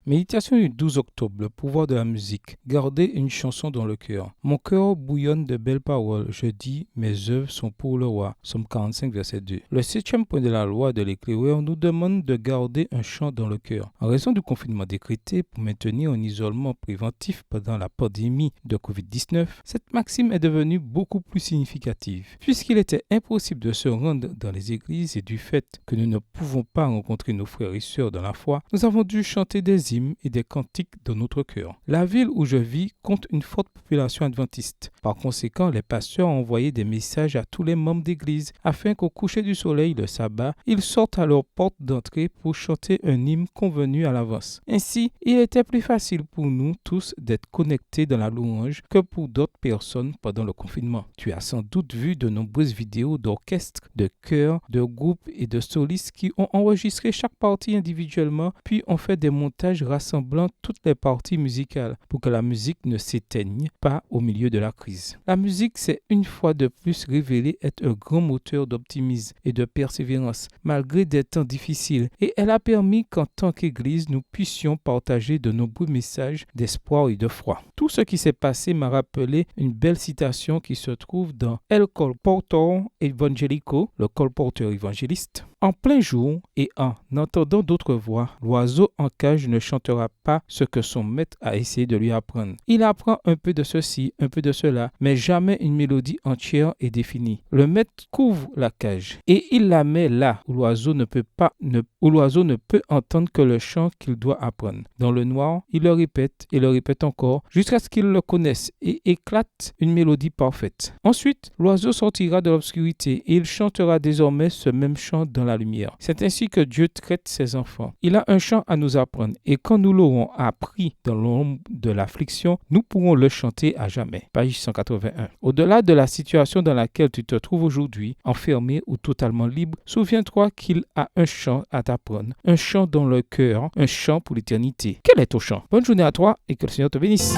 Méditation du 12 octobre, le pouvoir de la musique. Gardez une chanson dans le cœur. Mon cœur bouillonne de belles paroles. Je dis, mes œuvres sont pour le roi. Somme 45, verset 2. Le 7e point de la loi de l'éclaireur nous demande de garder un chant dans le cœur. En raison du confinement décrété pour maintenir un isolement préventif pendant la pandémie de COVID-19, cette maxime est devenue beaucoup plus significative. Puisqu'il était impossible de se rendre dans les églises et du fait que nous ne pouvons pas rencontrer nos frères et sœurs dans la foi, nous avons dû chanter des hymnes et des cantiques dans notre cœur. La ville où je vis compte une forte population adventiste. Par conséquent, les pasteurs ont envoyé des messages à tous les membres d'église afin qu'au coucher du soleil, le sabbat, ils sortent à leur porte d'entrée pour chanter un hymne convenu à l'avance. Ainsi, il était plus facile pour nous tous d'être connectés dans la louange que pour d'autres personnes pendant le confinement. Tu as sans doute vu de nombreuses vidéos d'orchestres, de chœurs, de groupes et de solistes qui ont enregistré chaque partie individuellement puis ont fait des montages rassemblant toutes les parties musicales pour que la musique ne s'éteigne pas au milieu de la crise. La musique s'est une fois de plus révélée être un grand moteur d'optimisme et de persévérance malgré des temps difficiles et elle a permis qu'en tant qu'Église nous puissions partager de nombreux messages d'espoir et de foi. Tout ce qui s'est passé m'a rappelé une belle citation qui se trouve dans El Colporteur Evangelico, le colporteur évangéliste. En plein jour et en entendant d'autres voix, l'oiseau en cage ne chantera pas ce que son maître a essayé de lui apprendre. Il apprend un peu de ceci, un peu de cela, mais jamais une mélodie entière et définie. Le maître couvre la cage et il la met là où l'oiseau ne peut entendre que le chant qu'il doit apprendre. Dans le noir, il le répète et le répète encore jusqu'à ce qu'il le connaisse et éclate une mélodie parfaite. Ensuite, l'oiseau sortira de l'obscurité et il chantera désormais ce même chant dans la lumière. C'est ainsi que Dieu traite ses enfants. Il a un chant à nous apprendre et quand nous l'aurons appris dans l'ombre de l'affliction, nous pourrons le chanter à jamais. Page 181. Au-delà de la situation dans laquelle tu te trouves aujourd'hui, enfermé ou totalement libre, souviens-toi qu'il a un chant à t'apprendre, un chant dans le cœur, un chant pour l'éternité. Quel est ton chant? Bonne journée à toi et que le Seigneur te bénisse.